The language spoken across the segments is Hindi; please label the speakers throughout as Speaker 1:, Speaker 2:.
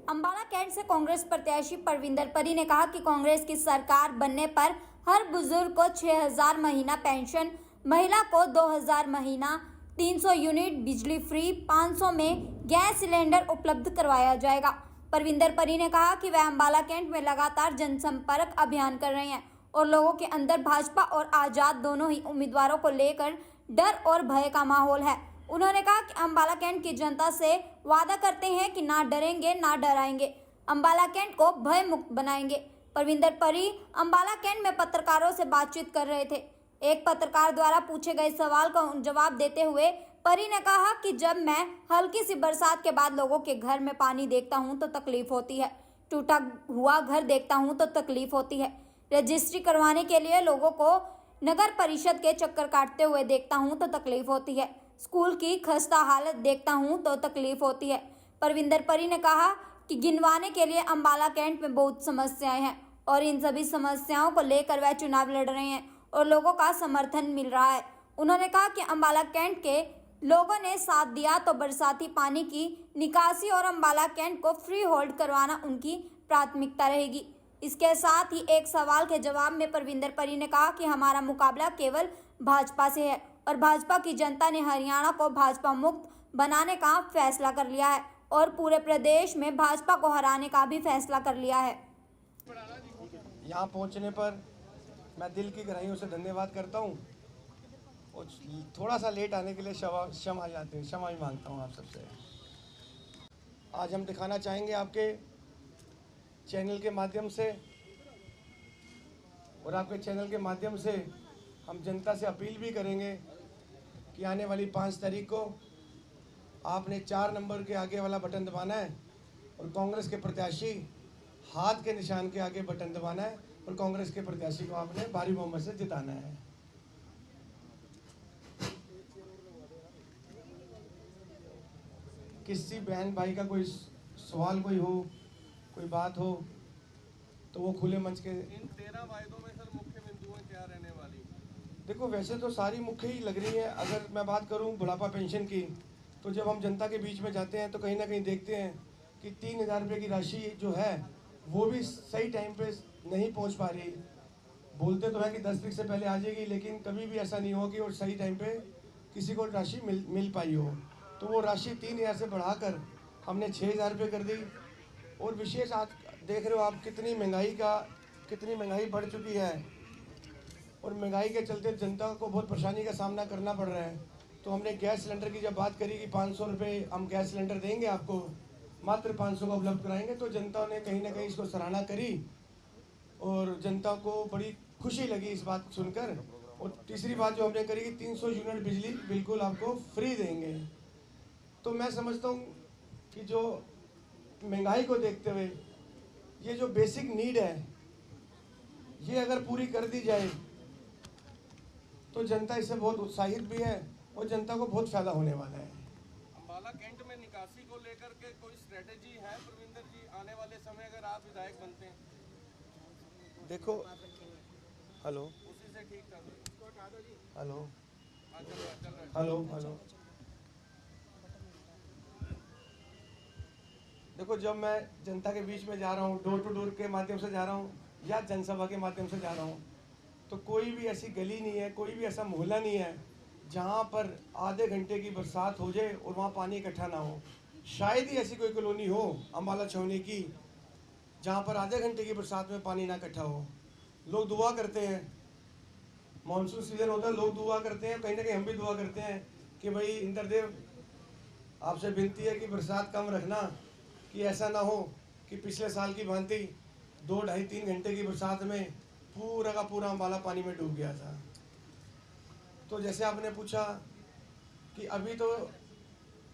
Speaker 1: अंबाला कैंट से कांग्रेस प्रत्याशी परविंदर परी ने कहा कि कांग्रेस की सरकार बनने पर हर बुजुर्ग को 6,000 महीना पेंशन, महिला को 2,000 महीना, 300 यूनिट बिजली फ्री, 500 में गैस सिलेंडर उपलब्ध करवाया जाएगा। परविंदर परी ने कहा कि वह अंबाला कैंट में लगातार जनसंपर्क अभियान कर रहे हैं और लोगों के अंदर भाजपा और आजाद दोनों ही उम्मीदवारों को लेकर डर और भय का माहौल है। उन्होंने कहा कि अंबाला कैंट की जनता से वादा करते हैं कि ना डरेंगे ना डराएंगे, अंबाला कैंट को भय मुक्त बनाएंगे। परविंदर परी अंबाला कैंट में पत्रकारों से बातचीत कर रहे थे। एक पत्रकार द्वारा पूछे गए सवाल का जवाब देते हुए परी ने कहा कि जब मैं हल्की सी बरसात के बाद लोगों के घर में पानी देखता हूं तो तकलीफ होती है, टूटा हुआ घर देखता हूं तो तकलीफ होती है, रजिस्ट्री करवाने के लिए लोगों को नगर परिषद के चक्कर काटते हुए देखता हूं तो तकलीफ होती है, स्कूल की खस्ता हालत देखता हूं तो तकलीफ होती है। परविंदर परी ने कहा कि गिनवाने के लिए अंबाला कैंट में बहुत समस्याएं हैं और इन सभी समस्याओं को लेकर वह चुनाव लड़ रहे हैं और लोगों का समर्थन मिल रहा है। उन्होंने कहा कि अंबाला कैंट के लोगों ने साथ दिया तो बरसाती पानी की निकासी और अंबाला कैंट को फ्री होल्ड करवाना उनकी प्राथमिकता रहेगी। इसके साथ ही एक सवाल के जवाब में परविंदर परी ने कहा कि हमारा मुकाबला केवल भाजपा से है और भाजपा की जनता ने हरियाणा को भाजपा मुक्त बनाने का फैसला कर लिया है और पूरे प्रदेश में भाजपा को हराने का भी फैसला कर लिया है।
Speaker 2: यहाँ पहुँचने पर मैं दिल की गहराइयों से धन्यवाद करता हूँ और थोड़ा सा लेट आने के लिए क्षमा मांगता हूँ आप सबसे। आज हम दिखाना चाहेंगे आपके चैनल के माध्यम से और आपके चैनल के माध्यम से हम जनता से अपील भी करेंगे कि आने वाली 5 तारीख को आपने 4 नंबर के आगे वाला बटन दबाना है और कांग्रेस के प्रत्याशी हाथ के निशान के आगे बटन दबाना है और कांग्रेस के प्रत्याशी को आपने भारी बहुमत से जिताना है। किसी बहन भाई का कोई सवाल कोई हो, कोई बात हो तो वो खुले मंच के।
Speaker 3: इन 13 वायदों में सर मुख्य बिंदुएं क्या रहने वाली?
Speaker 2: देखो वैसे तो सारी मुख्य ही लग रही है। अगर मैं बात करूं बुढ़ापा पेंशन की, तो जब हम जनता के बीच में जाते हैं तो कहीं ना कहीं देखते हैं कि 3,000 रुपये की राशि जो है वो भी सही टाइम पे नहीं पहुंच पा रही। बोलते तो है कि 10 तारीख से पहले आ जाएगी, लेकिन कभी भी ऐसा नहीं हो कि और सही टाइम पे किसी को राशि मिल पाई हो। तो वो राशि 3,000 से बढ़ाकर हमने 6,000 रुपये कर दी। और विशेष आज देख रहे हो आप कितनी महंगाई बढ़ चुकी है और महंगाई के चलते जनता को बहुत परेशानी का सामना करना पड़ रहा है। तो हमने गैस सिलेंडर की जब बात करी कि 500 रुपये हम गैस सिलेंडर देंगे आपको, मात्र 500 का उपलब्ध कराएंगे, तो जनता ने कहीं ना कहीं इसको सराहना करी और जनता को बड़ी खुशी लगी इस बात सुनकर। और तीसरी बात जो हमने करी कि 300 यूनिट बिजली बिल्कुल आपको फ्री देंगे। तो मैं समझता हूँ कि जो महंगाई को देखते हुए ये जो बेसिक नीड है ये अगर पूरी कर दी जाए तो जनता इससे बहुत उत्साहित भी है और जनता को बहुत फायदा होने वाला है।
Speaker 3: अंबाला कैंट में निकासी को लेकर के कोई स्ट्रेटेजी है परविंदर जी आने वाले समय अगर आप विधायक बनते हैं?
Speaker 2: देखो हेलो
Speaker 3: उसी से ठीक था।
Speaker 2: हेलो
Speaker 3: हाँ, चल रहा है।
Speaker 2: हेलो देखो जब मैं जनता के बीच में जा रहा हूँ, डोर टू डोर के माध्यम से जा रहा हूँ या जनसभा के माध्यम से जा रहा हूँ, तो कोई भी ऐसी गली नहीं है, कोई भी ऐसा मोहल्ला नहीं है जहाँ पर आधे घंटे की बरसात हो जाए और वहाँ पानी इकट्ठा ना हो। शायद ही ऐसी कोई कॉलोनी हो अम्बाला छावनी की जहाँ पर आधे घंटे की बरसात में पानी ना इकट्ठा हो। लोग दुआ करते हैं, मानसून सीजन होता है, लोग दुआ करते हैं, कहीं ना कहीं हम भी दुआ करते हैं कि भाई इंद्रदेव आपसे विनती है कि बरसात कम रखना, कि ऐसा ना हो कि पिछले साल की भांति 2, 2.5, 3 घंटे की बरसात में पूरा का पूरा अम्बाला पानी में डूब गया था। तो जैसे आपने पूछा कि अभी तो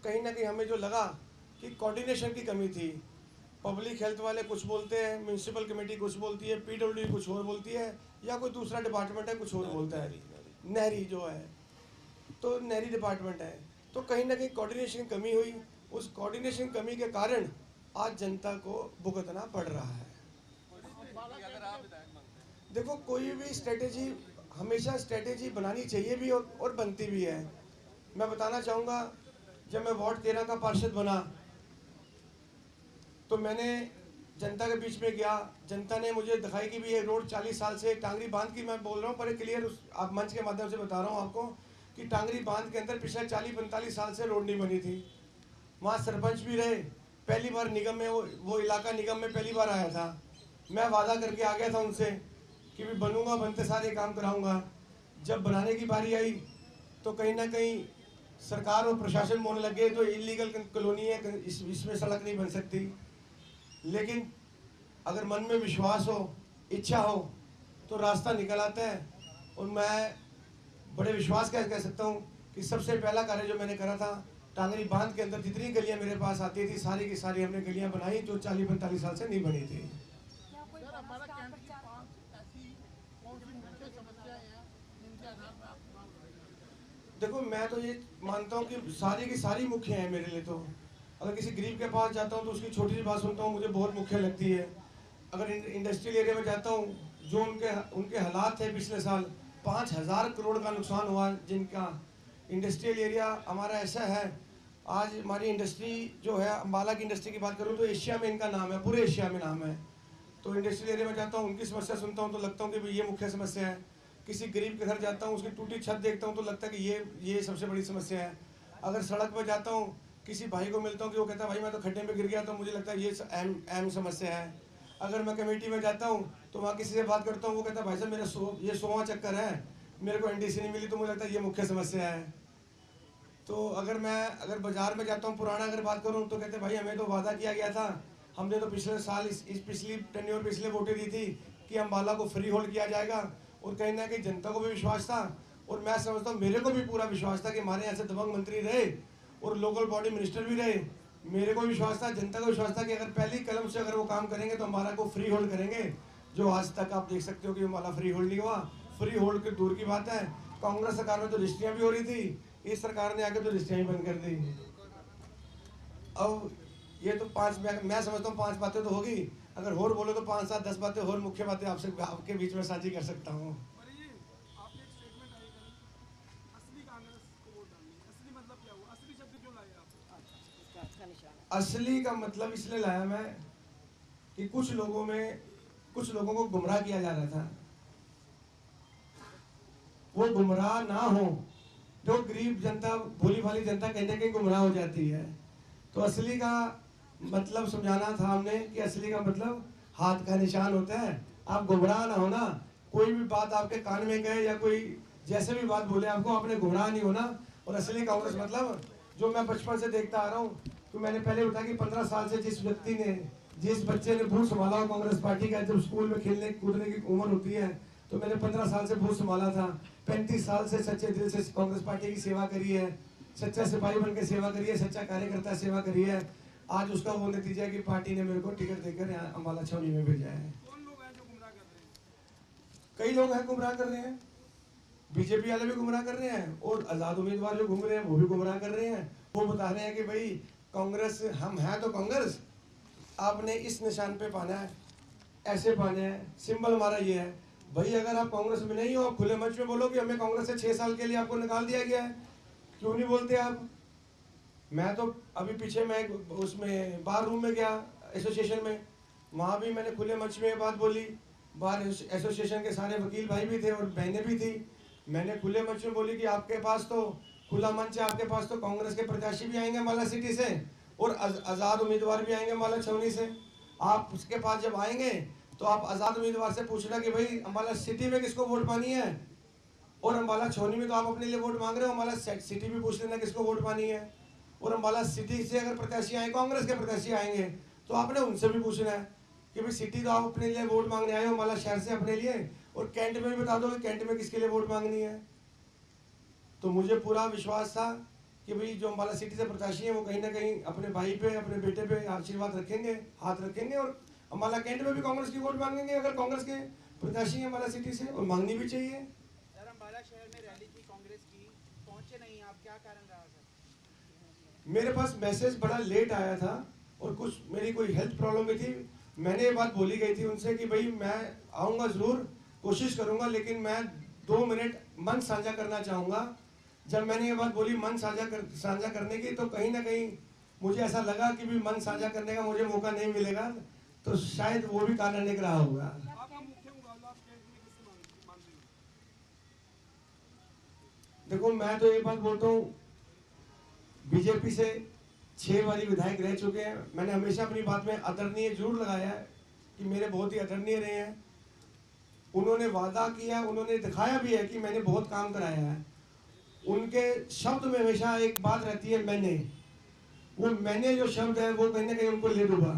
Speaker 2: कहीं ना कहीं हमें जो लगा कि कोऑर्डिनेशन की कमी थी। पब्लिक हेल्थ वाले कुछ बोलते हैं, म्यूनसिपल कमेटी कुछ बोलती है, PWD कुछ और बोलती है, या कोई दूसरा डिपार्टमेंट है कुछ और बोलता है, नहरी जो है तो नहरी डिपार्टमेंट है। तो कहीं ना कहीं कोऑर्डिनेशन की कमी हुई। उस कोऑर्डिनेशन कमी के कारण आज जनता को भुगतना पड़ रहा है।
Speaker 3: अगर आप विधायक बनते हैं?
Speaker 2: देखो कोई भी स्ट्रेटेजी हमेशा स्ट्रेटेजी बनानी चाहिए भी और बनती भी है। मैं बताना चाहूँगा, जब मैं वार्ड 13 का पार्षद बना तो मैंने जनता के बीच में गया, जनता ने मुझे दिखाई कि भी ये रोड 40 साल से टांगरी बांध की, मैं बोल रहा हूँ पर क्लियर आप मंच के माध्यम से बता रहा हूँ आपको कि टांगरी बांध के अंदर पिछले 40-45 साल से रोड नहीं बनी थी। वहाँ सरपंच भी रहे, पहली बार निगम में वो इलाका निगम में पहली बार आया था। मैं वादा करके आ गया था उनसे कि भी बनूंगा, बनते सारे काम कराऊंगा। जब बनाने की बारी आई तो कहीं ना कहीं सरकार और प्रशासन बोलने लगे तो इलीगल कॉलोनी है, इसमें सड़क नहीं बन सकती। लेकिन अगर मन में विश्वास हो, इच्छा हो तो रास्ता निकल आता है। और मैं बड़े विश्वास के कह सकता हूँ कि सबसे पहला कार्य जो मैंने करा था, टांगरी बांध के अंदर जितनी गलियाँ मेरे पास आती थी सारी की सारी हमने गलियाँ बनाई जो 40-45 साल से नहीं बनी थी। देखो मैं तो ये मानता हूँ कि सारी की सारी मुख्य है मेरे लिए। तो अगर किसी गरीब के पास जाता हूँ तो उसकी छोटी सी बात सुनता हूँ, मुझे बहुत मुख्य लगती है। अगर इंडस्ट्रियल एरिया में जाता हूँ, जो उनके हालात थे पिछले साल 5,000 करोड़ का नुकसान हुआ जिनका। इंडस्ट्रियल एरिया हमारा ऐसा है, आज हमारी इंडस्ट्री जो है, अम्बाला की इंडस्ट्री की बात करूँ तो एशिया में इनका नाम है, पूरे एशिया में नाम है। तो इंडस्ट्रियल एरिया में जाता हूँ, उनकी समस्या सुनता हूँ तो लगता हूँ कि भाई ये मुख्य समस्या है। किसी गरीब के घर जाता हूँ, उसकी टूटी छत देखता हूँ तो लगता है कि ये सबसे बड़ी समस्या है। अगर सड़क पर जाता हूँ, किसी भाई को मिलता हूँ कि वो कहता है भाई मैं तो खड्डे में गिर गया, तो मुझे लगता है ये अहम समस्या है। अगर मैं कमेटी में जाता हूँ तो वहाँ किसी से बात करता हूँ, वो कहता है भाई साहब मेरा ये 100वां चक्कर है, मेरे को NDC नहीं मिली, तो मुझे लगता है ये मुख्य समस्या है। तो अगर बाजार में जाता हूँ, पुराना अगर बात करूँ तो कहते हैं भाई हमें तो वादा किया गया था, हमने तो पिछले साल इस पिछली टेन्योर पिछले वोटें दी थी कि अम्बाला को फ्री होल्ड किया जाएगा। और कहीं ना कहीं जनता को भी विश्वास था और मैं समझता हूँ मेरे को भी पूरा विश्वास था कि हमारे यहाँ से दबंग मंत्री रहे और लोकल बॉडी मिनिस्टर भी रहे। मेरे को विश्वास था, जनता को विश्वास था कि अगर पहली कलम से अगर वो काम करेंगे तो अम्बाला को फ्री होल्ड करेंगे। जो आज तक आप देख सकते हो कि अम्बाला फ्री होल्ड नहीं हुआ। फ्री होल्ड के दूर की बात है, कांग्रेस सरकार में तो रजिस्ट्रियाँ भी हो रही थी, इस सरकार ने आके तो रजिस्ट्रियाँ ही बंद कर दी। अब ये तो मैं समझता हूँ 5 बातें तो होगी, अगर और बोलो तो 5-7-10 बातें और मुख्य बातें आपके बीच में साझी कर सकता हूँ। असली का मतलब इसलिए लाया मैं कि कुछ लोगों को गुमराह किया जा रहा था, वो गुमराह ना हो। जो गरीब जनता, भोली भाली जनता कहीं ना कहीं गुमराह हो जाती है। तो असली का मतलब समझाना था हमने कि असली का मतलब हाथ का निशान होता है। आप गुमराह ना होना, कोई भी बात आपके कान में गए या कोई जैसे भी बात बोले आपको, आपने गुमराह नहीं होना। और असली कांग्रेस मतलब जो मैं बचपन से देखता आ रहा हूँ, तो मैंने पहले बताया कि 15 साल से जिस बच्चे ने बूथ संभाला हो कांग्रेस पार्टी का, जब स्कूल में खेलने कूदने की उम्र होती है, तो मैंने 15 साल से बूथ संभाला था। 35 साल से सच्चे दिल से कांग्रेस पार्टी की सेवा करी है, सच्चा सिपाही बन के सेवा करी है, सच्चा कार्यकर्ता सेवा करी है। आज उसका वो नतीजा है कि पार्टी ने मेरे को टिकट देकर यहाँ अम्बाला छावनी में भेजा है।
Speaker 3: कौन लोग हैं जो गुमराह कर रहे हैं?
Speaker 2: कई लोग हैं गुमराह कर रहे हैं, बीजेपी वाले भी गुमराह कर रहे हैं और आजाद उम्मीदवार जो घूम रहे हैं वो भी गुमराह कर रहे हैं। वो बता रहे हैं कि भाई कांग्रेस हम हैं तो कांग्रेस, आपने इस निशान पे पाना है, ऐसे पाने हैं, सिंबल हमारा ये है। भाई अगर आप कांग्रेस में नहीं हो, आप खुले मंच में बोलो कि हमें कांग्रेस से 6 साल के लिए आपको निकाल दिया गया है, क्यों नहीं बोलते आप? मैं तो अभी पीछे मैं उसमें बार रूम में गया एसोसिएशन में, वहाँ भी मैंने खुले मंच में बात बोली। बार एसोसिएशन के सारे वकील भाई भी थे और बहनें भी थी। मैंने खुले मंच में बोली कि आपके पास तो खुला मंच है, आपके पास तो कांग्रेस के प्रत्याशी भी आएंगे अम्बाला सिटी से और आज़ाद उम्मीदवार भी आएंगे अम्बाला छावनी से। आप उसके पास जब आएंगे तो आप आज़ाद उम्मीदवार से पूछना कि भाई अम्बाला सिटी में किसको वोट पानी है, और अम्बाला छावनी में तो आप अपने लिए वोट मांग रहे हो, अम्बाला सिटी भी पूछ लेना किसको वोट पानी है। और अम्बाला सिटी से अगर प्रत्याशी आए, कांग्रेस के प्रत्याशी आएंगे, तो आपने उनसे भी पूछना है कि भाई सिटी तो आप अपने लिए वोट मांगने आए हो, अम्बाला शहर से अपने लिए, और कैंट में भी बता दो कि कैंट में किसके लिए वोट मांगनी है। तो मुझे पूरा विश्वास था कि भाई जो अम्बाला सिटी से प्रत्याशी हैं वो कहीं ना कहीं अपने भाई पे, अपने बेटे पे आशीर्वाद रखेंगे, हाथ रखेंगे, और अम्बाला कैंट में भी कांग्रेस की वोट मांगेंगे अगर कांग्रेस के प्रत्याशी हैं अम्बाला सिटी से, और मांगनी भी चाहिए।
Speaker 4: सर अम्बाला शहर में रैली थी कांग्रेस की, पहुंचे नहीं आप, क्या कारण रहा सर?
Speaker 2: मेरे पास मैसेज बड़ा लेट आया था और कुछ मेरी कोई हेल्थ प्रॉब्लम भी थी। मैंने ये बात बोली गई थी उनसे कि भाई मैं आऊँगा ज़रूर, कोशिश करूँगा, लेकिन मैं 2 मिनट मन साझा करना चाहूँगा। जब मैंने ये बात बोली मन साझा करने की, तो कहीं ना कहीं मुझे ऐसा लगा कि भी मन साझा करने का मुझे मौका नहीं मिलेगा, तो शायद वो भी कारण एक रहा होगा। देखो मैं तो एक बात बोलता हूँ, बीजेपी से 6 बारी विधायक रह चुके हैं। मैंने हमेशा अपनी बात में आदरणीय जरूर लगाया है कि मेरे बहुत ही आदरणीय रहे हैं। उन्होंने वादा किया, उन्होंने दिखाया भी है कि मैंने बहुत काम कराया है। उनके शब्द में हमेशा एक बात रहती है, मैंने जो शब्द है वो कहीं ना कहीं उनको ले डूबा।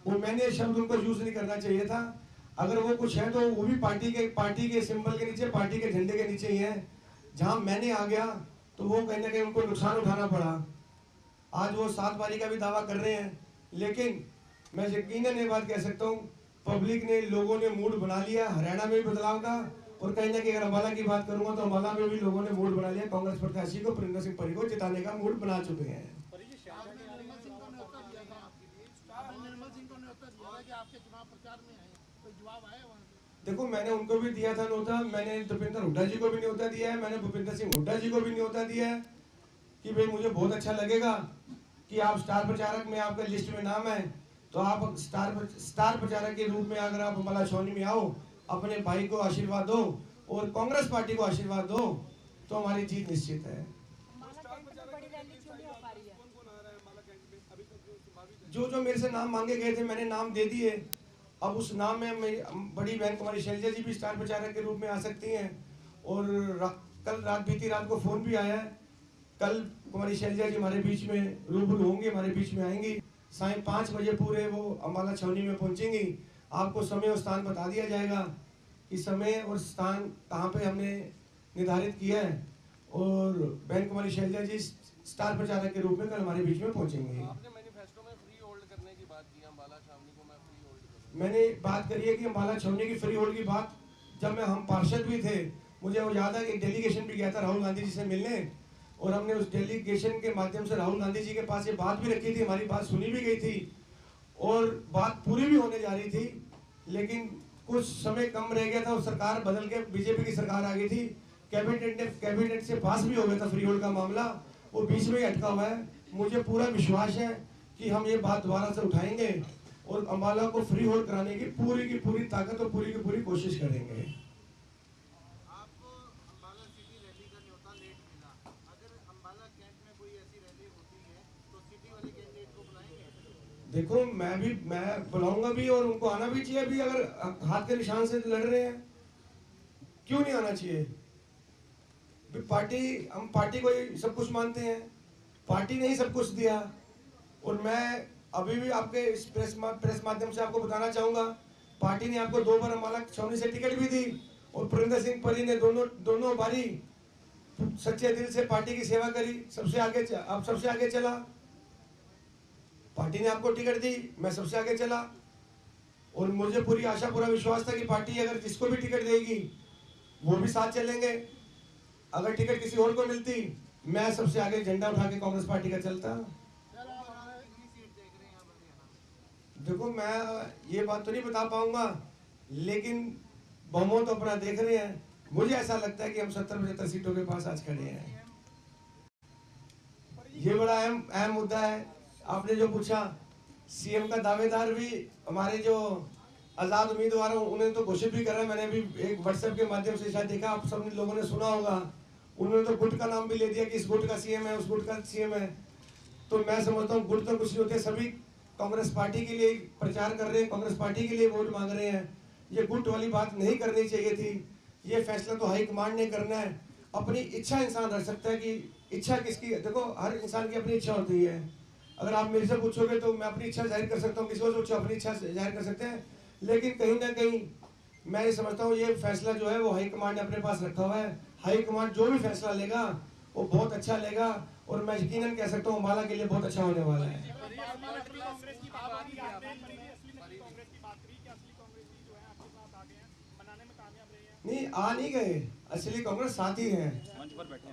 Speaker 2: वो मैंने शब्द उनको यूज नहीं करना चाहिए था। अगर वो कुछ है तो वो भी पार्टी के सिंबल के नीचे, पार्टी के झंडे के नीचे ही है। जहां मैंने आ गया तो वो कहीं ना कहीं उनको नुकसान उठाना पड़ा। आज वो 7 बारी का भी दावा कर रहे हैं, लेकिन मैं यकीनन ये बात कह सकता हूँ, पब्लिक ने, लोगों ने मूड बना लिया। हरियाणा में भी बदलाव का, और कहीं ना कहीं अगर अम्बाला की बात करूंगा तो अम्बाला में भी लोगों ने मूड बना लिया। कांग्रेस प्रत्याशी को, परिंदर सिंह परी को जिताने का मूड बना चुके हैं। देखो मैंने उनको भी दिया था न्योता, मैंने दीपेंद्र हुड्डा जी को भी न्योता दिया है, मैंने भूपेंद्र सिंह हुड्डा जी को भी न्योता दिया है कि भाई मुझे बहुत अच्छा लगेगा कि आप स्टार प्रचारक में, आपका लिस्ट में नाम है, तो आप स्टार प्रचारक के रूप में अगर आप अम्बाला छावनी में आओ, अपने भाई को आशीर्वाद दो और कांग्रेस पार्टी को आशीर्वाद दो, तो हमारी जीत निश्चित है। जो मेरे से नाम मांगे गए थे मैंने नाम दे दिए। अब उस नाम में बड़ी बहन कुमारी शैलजा जी भी स्टार प्रचारक के रूप में आ सकती हैं। और कल बीती रात को फोन भी आया है, कल कुमारी शैलजा जी हमारे बीच में रूबरू होंगे, हमारे बीच में आएंगी। सायं 5 बजे पूरे वो अम्बाला छावनी में पहुंचेंगी। आपको समय और स्थान बता दिया जाएगा कि समय और स्थान कहाँ पे हमने निर्धारित किया है, और बहन कुमारी शैलजा जी स्टार प्रचारक के रूप में कल हमारे बीच में पहुंचेंगे।
Speaker 3: आपने मैनिफेस्टो में फ्री होल्ड करने की बात की, अम्बाला छावनी को मैं फ्री होल्ड करूं।
Speaker 2: मैंने बात करी है कि अम्बाला छावनी की फ्री होल्ड की बात, जब हम पार्षद भी थे, मुझे वो याद है कि डेलीगेशन भी गया था राहुल गांधी जी से मिलने, और हमने उस डेलीगेशन के माध्यम से राहुल गांधी जी के पास ये बात भी रखी थी, हमारी बात सुनी भी गई थी और बात पूरी भी होने जा रही थी। लेकिन कुछ समय कम रह गया था और सरकार बदल के बीजेपी की सरकार आ गई थी। कैबिनेट से पास भी हो गया था फ्री होल्ड का मामला, वो बीच में ही अटका हुआ है। मुझे पूरा विश्वास है कि हम ये बात दोबारा से उठाएंगे और अम्बाला को फ्री होल्ड कराने की पूरी ताकत और पूरी की पूरी कोशिश करेंगे।
Speaker 4: आपको अम्बाला सिटी रैली का न्योता लेट मिला, अगर अम्बाला कैंट में कोई ऐसी रैली होती है तो सिटी वाले कैंडिडेट को बुलाएंगे?
Speaker 2: देखो मैं बुलाऊंगा भी और उनको आना भी चाहिए। अभी अगर हाथ के निशान से लड़ रहे हैं, क्यों नहीं आना चाहिए? हम पार्टी को ही सब कुछ मानते हैं, पार्टी ने ही सब कुछ दिया। और मैं अभी भी आपके इस प्रेस माध्यम से आपको बताना चाहूंगा, पार्टी ने आपको 2 बार अम्बाला छावनी से टिकट भी दी, और परिंदर सिंह परी ने दोनों बारी सच्चे दिल से पार्टी की सेवा करी, सबसे आगे चला। पार्टी ने आपको टिकट दी, मैं सबसे आगे चला, और मुझे पूरी आशा, पूरा विश्वास था कि पार्टी अगर जिसको भी टिकट देगी वो भी साथ चलेंगे। अगर टिकट किसी और को मिलती, मैं सबसे आगे झंडा उठा के कांग्रेस पार्टी का चलता। देखो मैं ये बात तो नहीं बता पाऊंगा, लेकिन बहुमत तो अपना देख रहे हैं। मुझे ऐसा लगता है कि हम 70-75 सीटों के पास आज खड़े हैं। ये बड़ा अहम मुद्दा है। आपने जो पूछा, सीएम का दावेदार भी हमारे जो आजाद उम्मीदवार हैं उन्हें तो घोषित भी कर रहा है। मैंने भी एक व्हाट्सएप के माध्यम से शायद देखा, आप सब लोगों ने सुना होगा, उन्होंने तो गुट का नाम भी ले दिया कि इस गुट का सीएम है, उस गुट का सीएम है। तो मैं समझता हूँ गुट तो कुछ नहीं होते, सभी कांग्रेस पार्टी के लिए प्रचार कर रहे हैं, कांग्रेस पार्टी के लिए वोट मांग रहे हैं। ये गुट वाली बात नहीं करनी चाहिए थी। ये फैसला तो हाईकमांड ने करना है। अपनी इच्छा इंसान रख सकता है कि इच्छा किसकी, देखो हर इंसान की अपनी इच्छा होती है। अगर आप मेरे से पूछोगे तो मैं अपनी इच्छा जाहिर कर सकता हूँ, किसी को पूछो अपनी इच्छा जाहिर कर सकते हैं, लेकिन कहीं ना कहीं मैं ये समझता हूँ ये फैसला जो है वो हाईकमांड ने अपने पास रखा हुआ है। हाईकमांड जो भी फैसला लेगा वो बहुत अच्छा लेगा, और मैं यकीनन कह सकता हूँ अम्बाला के लिए बहुत अच्छा होने वाला है। नहीं, आ नहीं गए, असली कांग्रेस साथ ही है,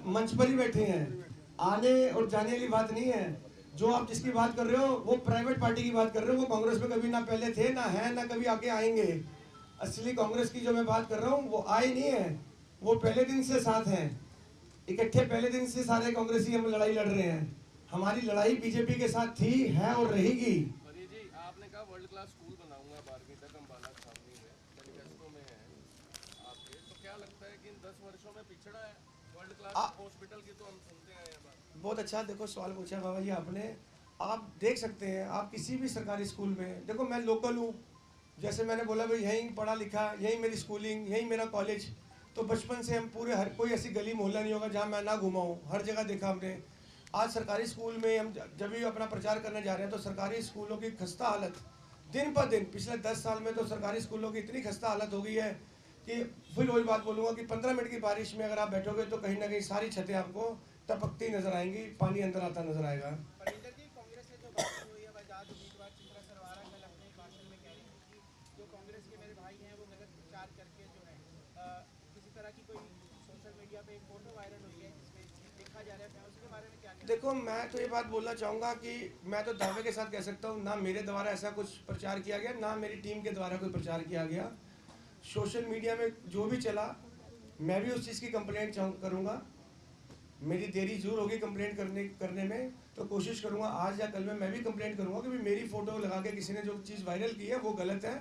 Speaker 2: मंच पर ही बैठे हैं। आने और जाने वाली बात नहीं है। जो आप जिसकी बात कर रहे हो वो प्राइवेट पार्टी की बात कर रहे हो, वो कांग्रेस में कभी ना पहले थे, ना है, ना कभी आगे आएंगे। असली कांग्रेस की जो मैं बात कर रहा हूँ वो आए नहीं है, वो पहले दिन से साथ हैं, इकट्ठे पहले दिन से सारे कांग्रेसी हम लड़ाई लड़ रहे हैं। हमारी लड़ाई बीजेपी के साथ थी, है और रहेगी।
Speaker 3: परी जी, आपने कहा वर्ल्ड क्लास स्कूल बनाऊंगा 12वीं तक अम्बाला छावनी में, मैनिफेस्टो में है आपके, तो क्या लगता है कि इन 10 वर्षों में पिछड़ा है वर्ल्ड क्लास हॉस्पिटल की? तो हम सुनते आए हैं बात।
Speaker 2: बहुत अच्छा देखो सवाल पूछा बाबा जी आपने। आप देख सकते हैं, आप किसी भी सरकारी स्कूल में देखो, मैं लोकल हूँ, जैसे मैंने बोला भाई यहीं पढ़ा लिखा, यहीं मेरी स्कूलिंग, यहीं मेरा कॉलेज, तो बचपन से हम पूरे हर कोई ऐसी गली मोहल्ला नहीं होगा जहाँ मैं ना घुमा हूँ, हर जगह देखा हमने। आज सरकारी स्कूल में हम जब भी अपना प्रचार करने जा रहे हैं तो सरकारी स्कूलों की खस्ता हालत दिन पर दिन, पिछले 10 साल में तो सरकारी स्कूलों की इतनी खस्ता हालत हो गई है कि फिर वही बात बोलूँगा कि 15 मिनट की बारिश में अगर आप बैठोगे तो कहीं ना कहीं सारी छतें आपको टपकती नजर आएंगी, पानी अंदर आता नजर आएगा।
Speaker 4: परविंदर जी, कांग्रेस से जो बात हुई है, आजाद उम्मीदवार चित्रा सरवारा कल अपने भाषण में कह रही थी कि जो कांग्रेस के मेरे भाई हैं वो गलत प्रचार करके जो है किसी तरह की कोई सोशल मीडिया पे एक फोटो वायरल हुई है जिसमें देखा जा रहा है, उसके बारे में क्या कहना?
Speaker 2: देखो, मैं तो ये बात बोलना चाहूँगा कि मैं तो दावे के साथ कह सकता हूँ, ना मेरे द्वारा ऐसा कुछ प्रचार किया गया, ना मेरी टीम के द्वारा कोई प्रचार किया गया। सोशल मीडिया में जो भी चला, मैं भी उस चीज़ की कंप्लेंट करूँगा। मेरी देरी जरूर होगी कंप्लेंट करने में, तो कोशिश करूँगा आज या कल में मैं भी कंप्लेंट करूँगा कि मेरी फ़ोटो लगा के किसी ने जो चीज़ वायरल की है वो गलत है।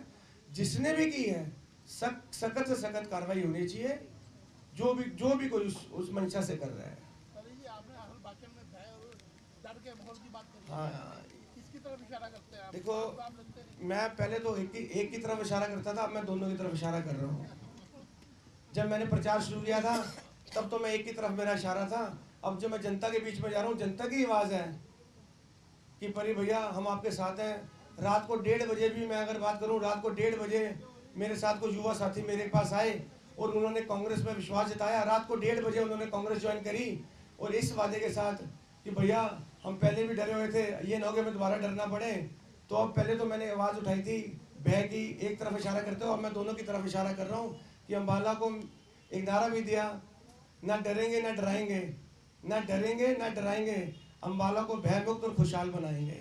Speaker 2: जिसने भी की है सख्त से सख्त कार्रवाई होनी चाहिए, जो भी कोई उस मंशा से कर रहा है।
Speaker 4: जी, आपने हर भाषण में भय और डर के माहौल की बात करी,
Speaker 2: हाँ,
Speaker 4: किसकी तरफ इशारा करते हैं आप?
Speaker 2: देखो,
Speaker 4: आप लगते नहीं।
Speaker 2: मैं पहले तो एक की तरफ इशारा करता था, अब मैं दोनों की तरफ इशारा कर रहा हूँ। जब मैंने प्रचार शुरू किया था तब तो मैं एक की तरफ मेरा इशारा था, अब जब मैं जनता के बीच में जा रहा हूँ, जनता की आवाज़ है कि परी भैया हम आपके साथ हैं। रात को 1:30 बजे भी मैं अगर बात करूँ, रात को 1:30 बजे मेरे साथ कुछ युवा साथी मेरे पास आए और उन्होंने कांग्रेस में विश्वास जताया। रात को 1:30 बजे उन्होंने कांग्रेस ज्वाइन करी और इस वादे के साथ कि भैया हम पहले भी डरे हुए थे, ये ना हो कि हमें दोबारा डरना पड़े। तो अब पहले तो मैंने आवाज़ उठाई थी भय की, एक तरफ इशारा करते हो, अब मैं दोनों की तरफ इशारा कर रहा हूँ कि अम्बाला को एक नारा भी दिया, ना डरेंगे ना डराएंगे, ना डरेंगे ना डराएंगे, अम्बाला को भयमुक्त और खुशहाल बनाएंगे।